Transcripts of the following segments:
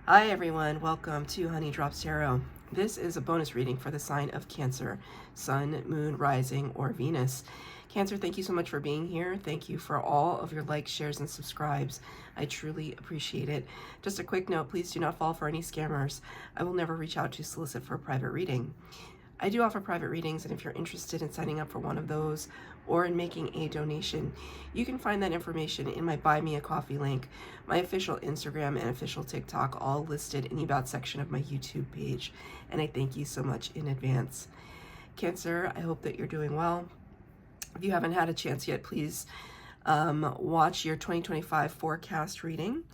Hi everyone, welcome to Honey Drops Tarot. This is a bonus reading for the sign of Cancer, Sun, Moon, Rising, or Venus. Cancer, thank you so much for being here. Thank you for all of your likes, shares, and subscribes. I truly appreciate it. Just a quick note, please do not fall for any scammers. I will never reach out to solicit for a private reading. I do offer private readings, and if you're interested in signing up for one of those or in making a donation, you can find that information in my Buy Me a Coffee link, my official Instagram and official TikTok, all listed in the About section of my YouTube page. And I thank you so much in advance. Cancer, I hope that you're doing well. If you haven't had a chance yet, please watch your 2025 forecast reading.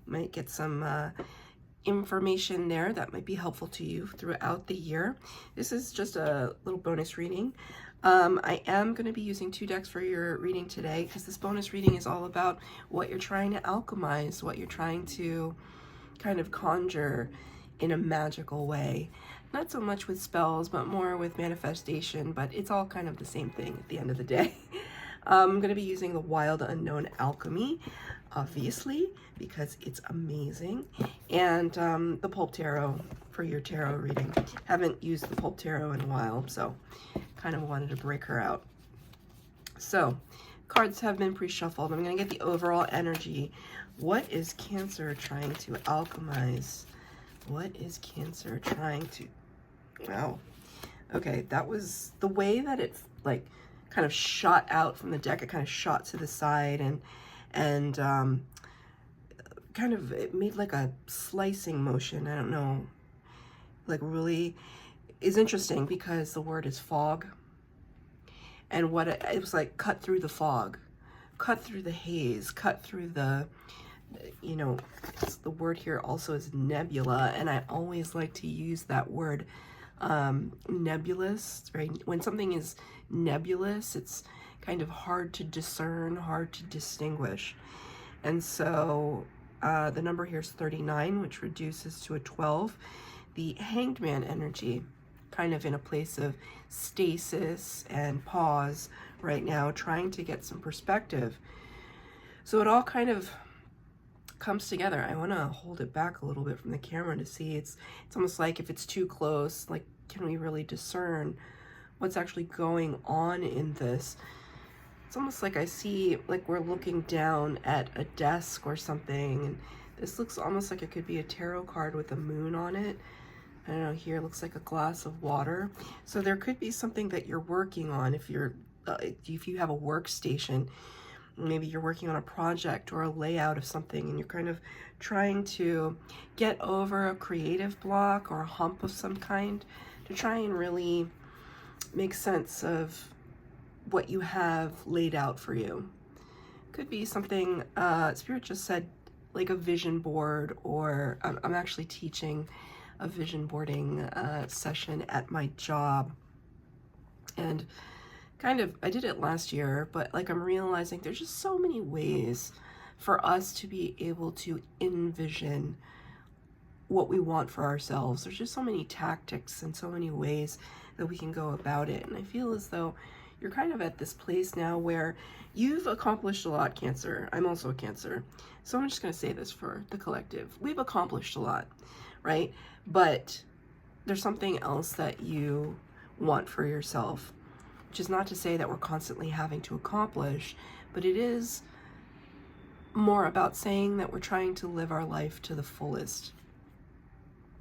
You might get some information there that might be helpful to you throughout the year. This is just a little bonus reading. I am going to be using 2 decks for your reading today because this bonus reading is all about what you're trying to alchemize, what you're trying to kind of conjure in a magical way. Not so much with spells, but more with manifestation, but it's all kind of the same thing at the end of the day. I'm going to be using the Wild Unknown Alchemy, obviously, because it's amazing, and the Pulp Tarot for your tarot reading. Haven't used the Pulp Tarot in a while, so kind of wanted to break her out. So, cards have been pre-shuffled. I'm going to get the overall energy. What is Cancer trying to alchemize? What is Cancer trying to... Wow. Okay, that was the way that it's like kind of shot out from the deck. It kind of shot to the side and kind of, it made like a slicing motion. I don't know, like really is interesting because the word is fog, and what it was like, cut through the fog, cut through the haze, cut through the, you know, the word here also is nebula, and I always like to use that word, nebulous, right? When something is nebulous, it's kind of hard to discern, hard to distinguish. And so the number here is 39, which reduces to a 12. The Hanged Man energy, kind of in a place of stasis and pause right now, trying to get some perspective. So it all kind of comes together. I want to hold it back a little bit from the camera to see. It's almost like if it's too close, like, can we really discern what's actually going on in this? It's almost like I see, like we're looking down at a desk or something, and this looks almost like it could be a tarot card with a moon on it. I don't know, here it looks like a glass of water. So there could be something that you're working on. If you have a workstation, maybe you're working on a project or a layout of something, and you're kind of trying to get over a creative block or a hump of some kind to try and really make sense of what you have laid out for you. Could be something, Spirit just said, like a vision board, or I'm actually teaching a vision boarding session at my job. And kind of, I did it last year, but like I'm realizing there's just so many ways for us to be able to envision what we want for ourselves. There's just so many tactics and so many ways that we can go about it. And I feel as though you're kind of at this place now where you've accomplished a lot, Cancer. I'm also a Cancer. So I'm just going to say this for the collective. We've accomplished a lot, right? But there's something else that you want for yourself, which is not to say that we're constantly having to accomplish, but it is more about saying that we're trying to live our life to the fullest.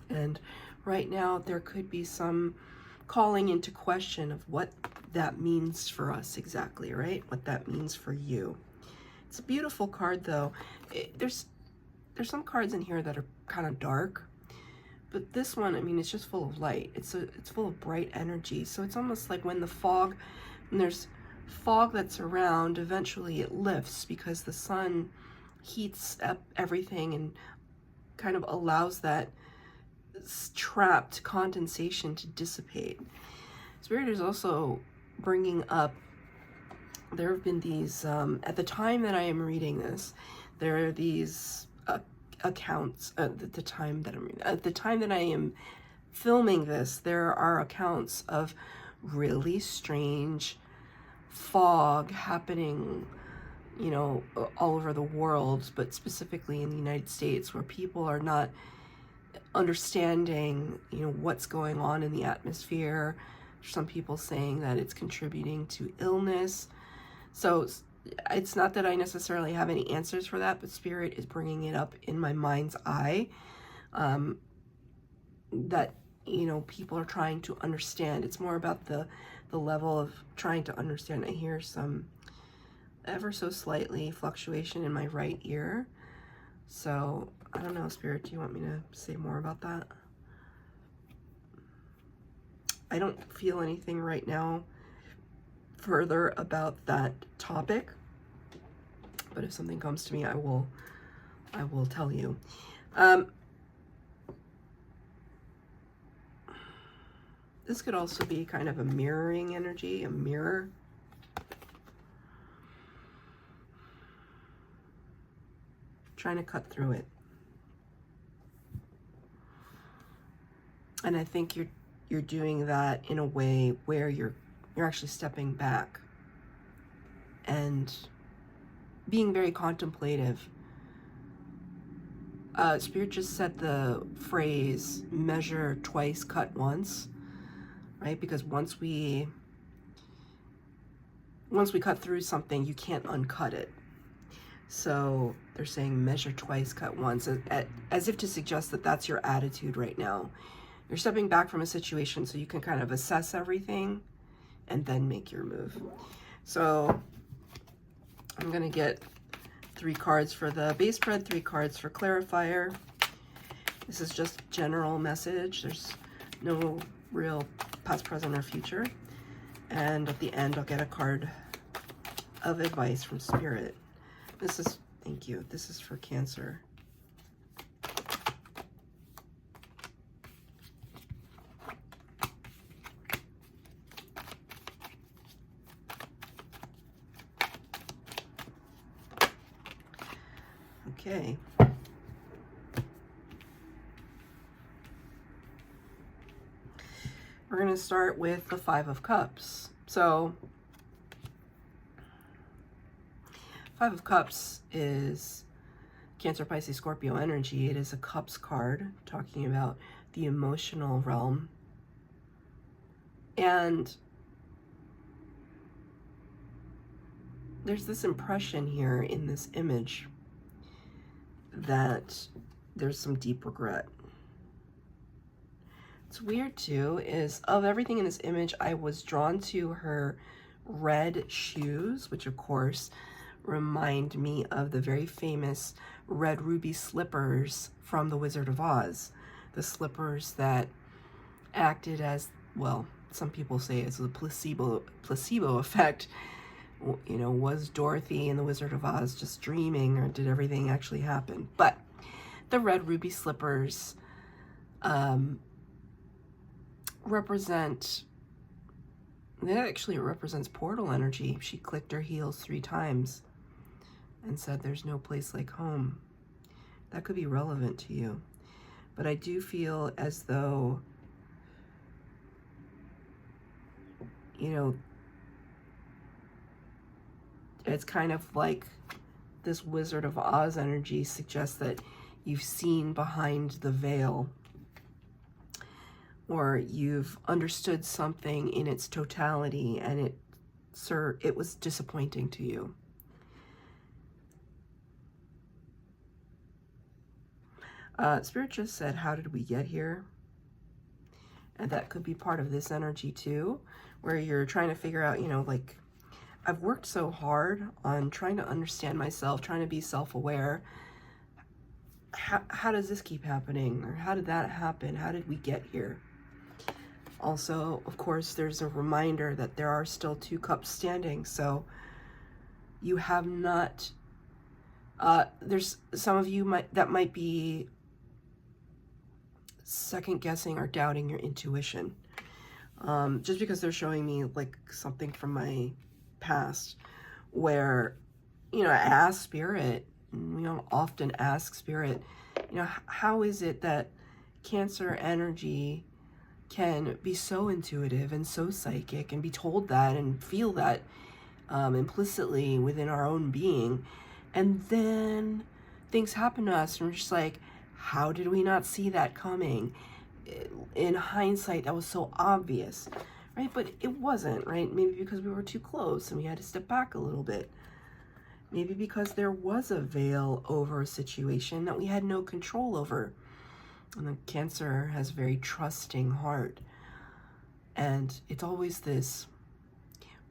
And right now there could be some calling into question of what that means for us exactly, right? What that means for you. It's a beautiful card though. There's some cards in here that are kind of dark, but this one, I mean, it's just full of light. It's full of bright energy. So it's almost like when there's fog that's around, eventually it lifts because the sun heats up everything and kind of allows that trapped condensation to dissipate. Spirit is also bringing up, there have been these, at the time that I am reading this, there are these accounts, at the time that I am filming this, there are accounts of really strange fog happening, you know, all over the world, but specifically in the United States, where people are not understanding, what's going on in the atmosphere. Some people saying that it's contributing to illness. So it's not that I necessarily have any answers for that, but Spirit is bringing it up in my mind's eye, that, people are trying to understand. It's more about the level of trying to understand. I hear some ever so slightly fluctuation in my right ear. So I don't know, Spirit, do you want me to say more about that? I don't feel anything right now further about that topic, but if something comes to me, I will tell you. This could also be kind of a mirroring energy, a mirror. Trying to cut through it. And I think you're doing that in a way where you're actually stepping back and being very contemplative. Spirit just said the phrase, measure twice, cut once, right? Because once we cut through something, you can't uncut it. So they're saying measure twice, cut once, as if to suggest that that's your attitude right now. You're stepping back from a situation so you can kind of assess everything and then make your move. So I'm going to get 3 cards for the base spread, 3 cards for clarifier. This is just general message. There's no real past, present, or future. And at the end, I'll get a card of advice from Spirit. This is, thank you, this is for Cancer. Okay. We're going to start with the 5 of Cups. So 5 of Cups is Cancer, Pisces, Scorpio energy. It is a Cups card talking about the emotional realm. And there's this impression here in this image that there's some deep regret. What's weird too is, of everything in this image, I was drawn to her red shoes, which of course remind me of the very famous red ruby slippers from The Wizard of Oz. The slippers that acted as, well, some people say it's a placebo effect. Was Dorothy in The Wizard of Oz just dreaming, or did everything actually happen? But the red ruby slippers represents portal energy. She clicked her heels 3 times and said, there's no place like home. That could be relevant to you. But I do feel as though, it's kind of like this Wizard of Oz energy suggests that you've seen behind the veil, or you've understood something in its totality and it was disappointing to you. Spirit just said, how did we get here? And that could be part of this energy too, where you're trying to figure out, like, I've worked so hard on trying to understand myself, trying to be self-aware. How does this keep happening? Or how did that happen? How did we get here? Also, of course, there's a reminder that there are still 2 cups standing. So you have not, there's some of you that might be second guessing or doubting your intuition. Just because they're showing me like something from my past where, I ask Spirit, and we don't often ask Spirit, how is it that Cancer energy can be so intuitive and so psychic and be told that and feel that implicitly within our own being, and then things happen to us and we're just like, how did we not see that coming? In hindsight, that was so obvious, right? But it wasn't, right? Maybe because we were too close and we had to step back a little bit. Maybe because there was a veil over a situation that we had no control over. And the Cancer has a very trusting heart. And it's always this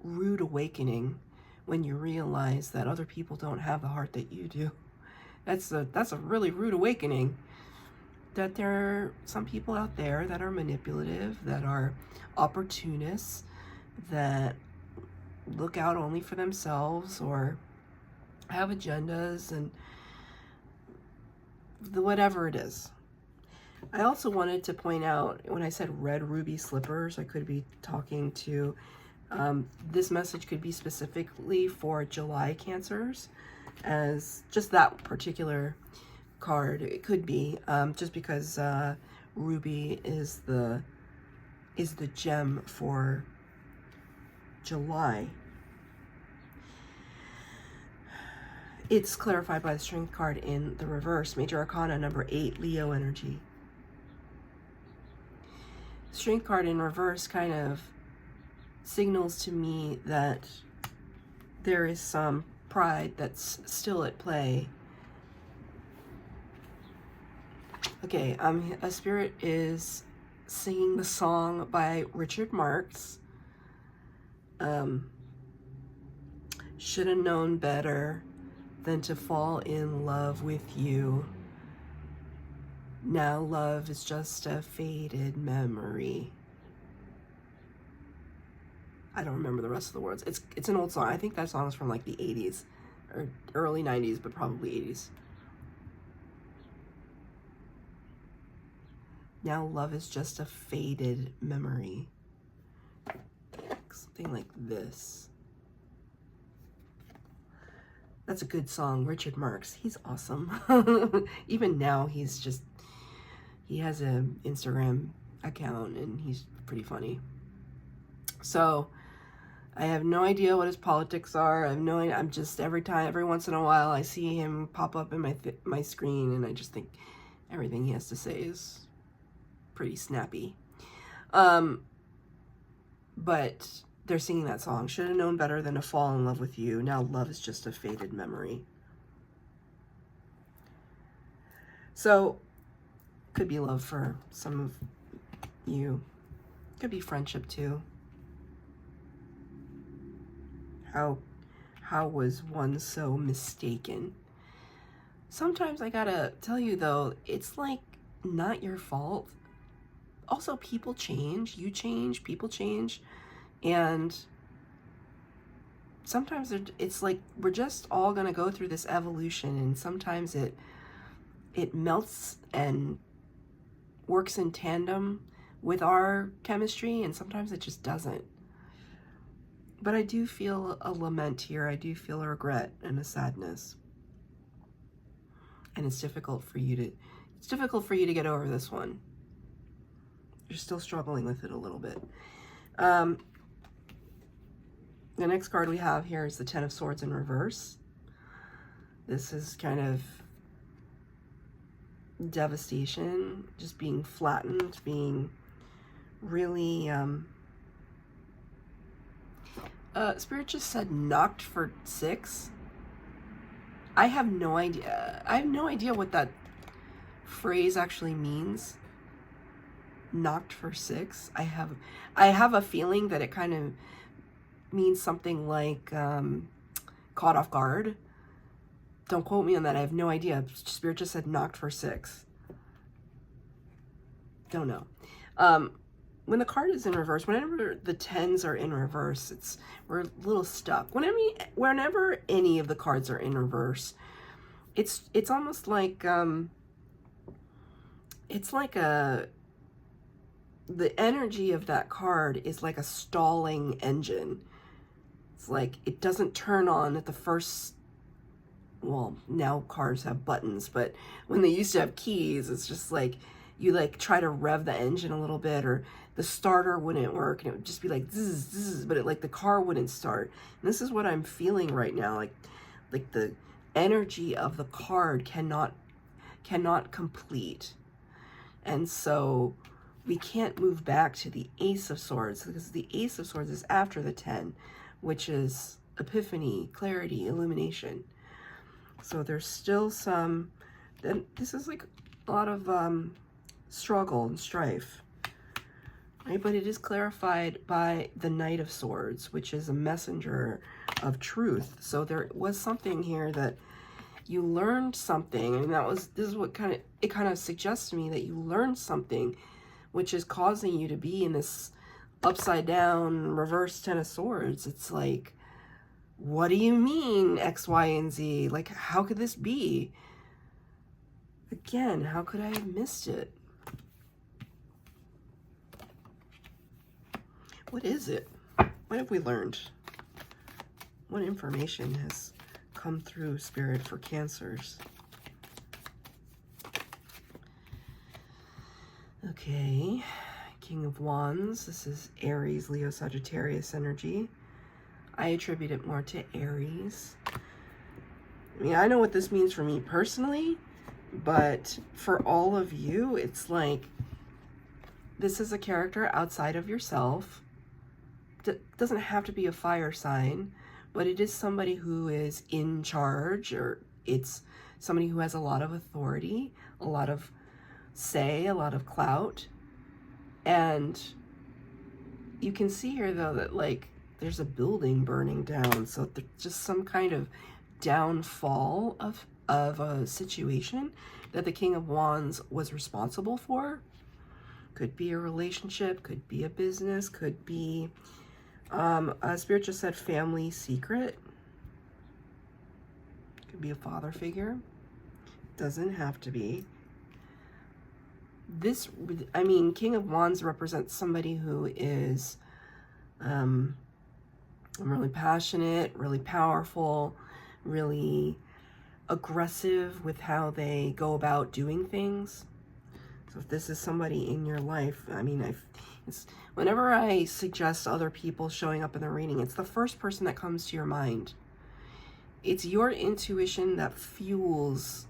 rude awakening when you realize that other people don't have the heart that you do. That's a really rude awakening. That there are some people out there that are manipulative, that are opportunists, that look out only for themselves or have agendas and whatever it is. I also wanted to point out, when I said red ruby slippers, I could be talking to, this message could be specifically for July Cancers, as just that particular card. It could be, just because ruby is the gem for July. It's clarified by the Strength card in the reverse, Major Arcana number 8, Leo energy. Strength card in reverse kind of signals to me that there is some pride that's still at play. Okay, a spirit is singing the song by Richard Marx. Should have known better than to fall in love with you. Now love is just a faded memory. I don't remember the rest of the words. It's an old song. I think that song is from like the 80s or early 90s, but probably 80s. Now love is just a faded memory. Something like this. That's a good song. Richard Marx. He's awesome. Even now, he has an Instagram account and he's pretty funny. So I have no idea what his politics are. I have no idea. I'm just, every once in a while, I see him pop up in my screen and I just think everything he has to say is pretty snappy. But they're singing that song. Should have known better than to fall in love with you. Now love is just a faded memory. So, could be love for some of you. Could be friendship too. How was one so mistaken? Sometimes I gotta tell you though, it's like not your fault. Also, people change. You change. People change. And sometimes it's like we're just all going to go through this evolution, and sometimes it melts and works in tandem with our chemistry, and sometimes it just doesn't. But I do feel a lament here. I do feel a regret and a sadness. And it's difficult for you to get over this one. You're still struggling with it a little bit. The next card we have here is the Ten of Swords in reverse. This is kind of devastation, just being flattened, being really, Spirit just said knocked for 6. I have no idea. I have no idea what that phrase actually means. Knocked for 6. I have a feeling that it kind of means something like caught off guard. Don't quote me on that. I have no idea. Spirit just said knocked for 6. Don't know. When the card is in reverse, whenever the 10s are in reverse, we're a little stuck. Whenever any of the cards are in reverse, it's almost like the energy of that card is like a stalling engine. It's like it doesn't turn on at the first. Well, now cars have buttons, but when they used to have keys, it's just like you like try to rev the engine a little bit, or the starter wouldn't work and it would just be like zzz, zzz, but like the car wouldn't start. And this is what I'm feeling right now. Like the energy of the card cannot complete. And so we can't move back to the Ace of Swords, because the Ace of Swords is after the 10, which is epiphany, clarity, illumination. So there's still some, this is like a lot of struggle and strife, right? But it is clarified by the Knight of Swords, which is a messenger of truth. So there was something here that you learned something, and this is what kind of suggests to me that you learned something, which is causing you to be in this upside down reverse 10 of Swords. It's like, what do you mean X, Y, and Z? Like, how could this be? Again, how could I have missed it? What is it? What have we learned? What information has come through, Spirit, for Cancers? Okay, King of Wands. This is Aries, Leo, Sagittarius energy. I attribute it more to Aries. I mean, I know what this means for me personally, but for all of you, it's like, this is a character outside of yourself. Doesn't have to be a fire sign, but it is somebody who is in charge, or it's somebody who has a lot of authority, a lot of say, a lot of clout. And you can see here, though, that like there's a building burning down. So there's just some kind of downfall of a situation that the King of Wands was responsible for. Could be a relationship, could be a business, could be Spirit just said family secret. Could be a father figure. Doesn't have to be. This, I mean, King of Wands represents somebody who is really passionate, really powerful, really aggressive with how they go about doing things. So if this is somebody in your life, I mean, whenever I suggest other people showing up in the reading, it's the first person that comes to your mind. It's your intuition that fuels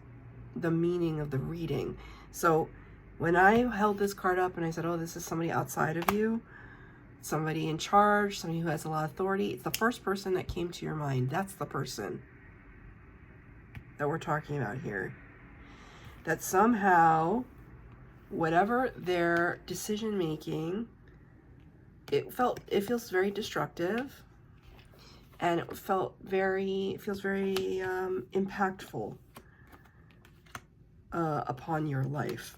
the meaning of the reading. So when I held this card up and I said, oh, this is somebody outside of you, somebody in charge, somebody who has a lot of authority, it's the first person that came to your mind. That's the person that we're talking about here. That somehow, whatever their decision making, it feels very destructive, and it feels very impactful upon your life.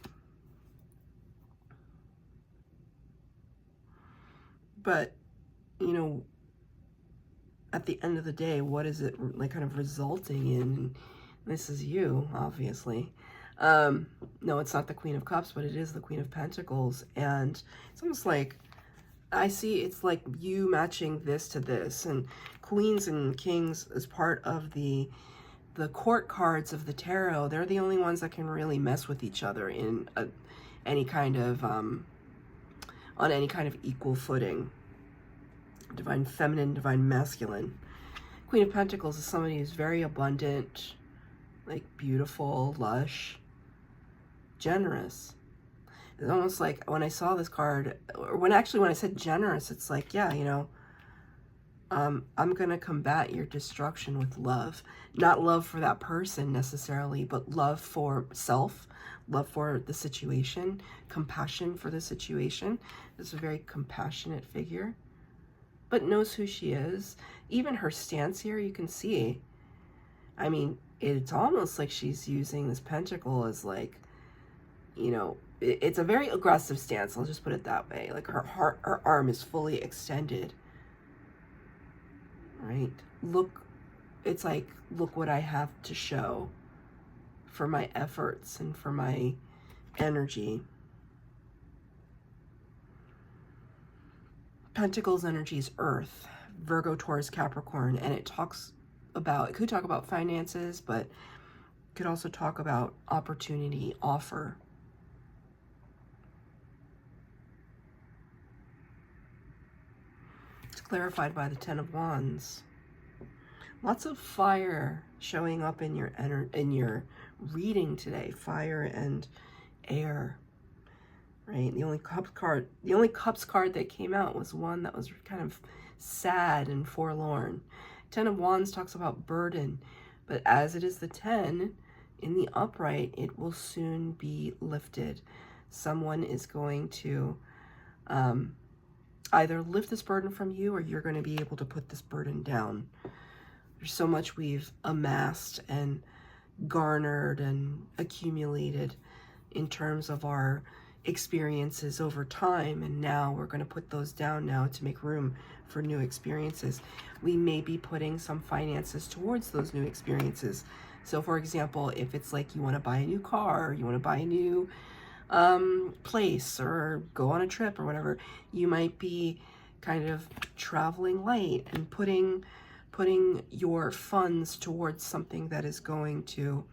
But, you know, at the end of the day, what is it like kind of resulting in? This is you, obviously. No, it's not the Queen of Cups, but it is the Queen of Pentacles. And it's almost like, I see it's like you matching this to this. And Queens and Kings is part of the court cards of the tarot. They're the only ones that can really mess with each other in any kind of, on any kind of equal footing. Divine Feminine, Divine Masculine. Queen of Pentacles is somebody who's very abundant, like beautiful, lush, generous. It's almost like when I saw this card, or when I said generous, it's like, yeah, you know, I'm going to combat your destruction with love. Not love for that person necessarily, but love for self, love for the situation, compassion for the situation. This is a very compassionate figure, but knows who she is. Even her stance here, you can see, I mean, it's almost like she's using this pentacle as like, you know, it's a very aggressive stance. I'll just put it that way. Like her arm is fully extended, right? Look, it's like, look what I have to show for my efforts and for my energy. Pentacles energy is Earth, Virgo, Taurus, Capricorn, and it could talk about finances, but it could also talk about opportunity, offer. It's clarified by the Ten of Wands. Lots of fire showing up in your reading today, fire and air, right? The only cups card that came out was one that was kind of sad and forlorn. 10 of Wands talks about burden, but as it is the 10 in the upright, it will soon be lifted. Someone is going to either lift this burden from you, or you're going to be able to put this burden down. There's so much we've amassed and garnered and accumulated in terms of our experiences over time, and now we're going to put those down now to make room for new experiences. We may be putting some finances towards those new experiences. So for example, if it's like you want to buy a new car, or you want to buy a new place, or go on a trip or whatever, you might be kind of traveling light and putting your funds towards something that is going to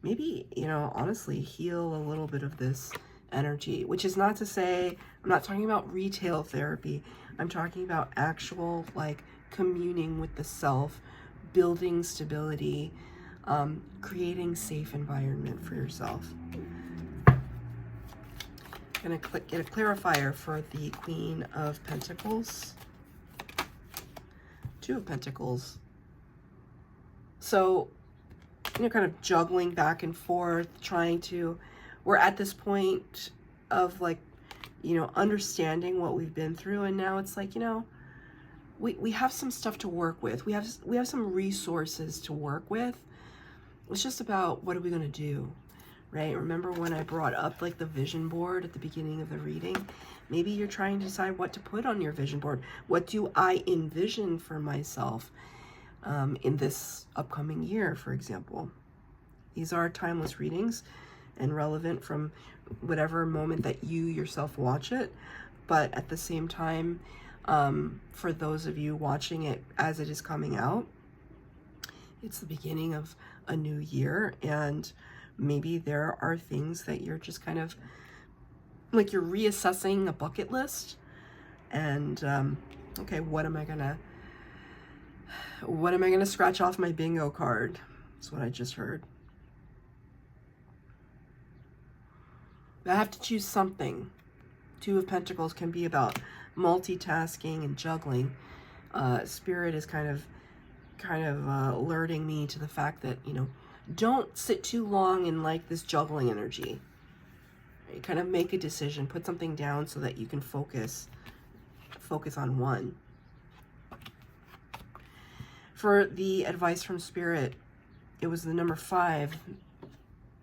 maybe, you know, honestly heal a little bit of this energy, which is not to say, I'm not talking about retail therapy. I'm talking about actual, like, communing with the self, building stability, creating safe environment for yourself. Gonna get a clarifier for the Queen of Pentacles. 2 of Pentacles. So, you know, kind of juggling back and forth, we're at this point of, like, you know, understanding what we've been through, and now it's like, you know, we have some stuff to work with. We have some resources to work with. It's just about, what are we going to do, right? Remember when I brought up, like, the vision board at the beginning of the reading? Maybe you're trying to decide what to put on your vision board. What do I envision for myself in this upcoming year, for example? These are timeless readings and relevant from whatever moment that you yourself watch it. But at the same time, for those of you watching it as it is coming out, it's the beginning of a new year, and maybe there are things that you're just kind of, like, you're reassessing a bucket list, and okay, what am I gonna scratch off my bingo card? That's what I just heard. I have to choose something. 2 of Pentacles can be about multitasking and juggling. Spirit is kind of alerting me to the fact that, you know, don't sit too long in, like, this juggling energy. You kind of make a decision, put something down so that you can focus on one. For the advice from Spirit, it was the number 5,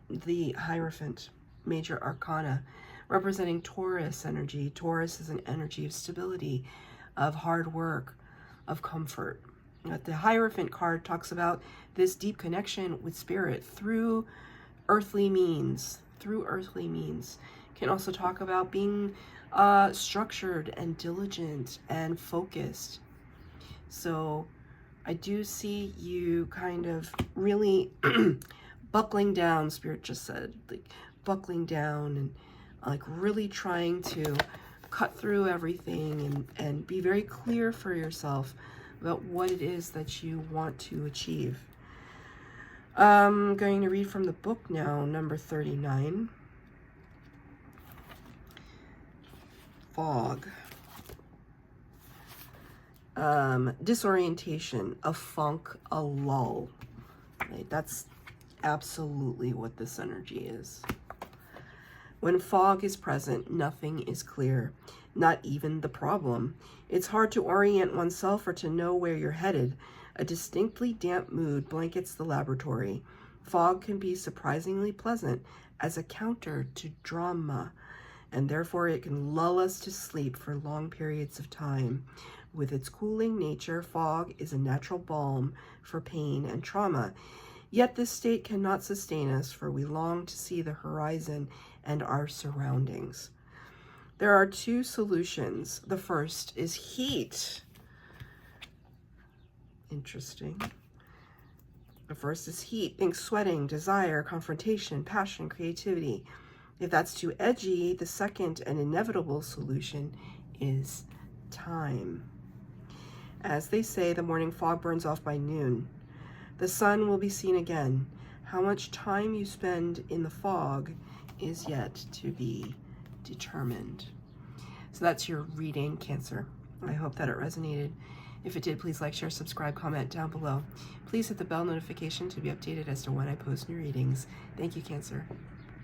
the Hierophant, Major Arcana, representing Taurus energy. Taurus is an energy of stability, of hard work, of comfort. The Hierophant card talks about this deep connection with Spirit through earthly means. Can also talk about being structured and diligent and focused. So I do see you kind of really buckling down, Spirit just said, like, buckling down and, like, really trying to cut through everything and be very clear for yourself about what it is that you want to achieve. I'm going to read from the book now, number 39. Fog. Disorientation, a funk, a lull. Right? That's absolutely what this energy is. When fog is present, nothing is clear, not even the problem. It's hard to orient oneself or to know where you're headed. A distinctly damp mood blankets the laboratory. Fog can be surprisingly pleasant as a counter to drama, and therefore it can lull us to sleep for long periods of time. With its cooling nature, fog is a natural balm for pain and trauma. Yet this state cannot sustain us, for we long to see the horizon and our surroundings. There are 2 solutions. The first is heat. Interesting. The first is heat. Think sweating, desire, confrontation, passion, creativity. If that's too edgy, the second and inevitable solution is time. As they say, the morning fog burns off by noon. The sun will be seen again. How much time you spend in the fog is yet to be determined. So that's your reading, Cancer. I hope that it resonated. If it did, please like, share, subscribe, comment down below. Please hit the bell notification to be updated as to when I post new readings. Thank you, Cancer.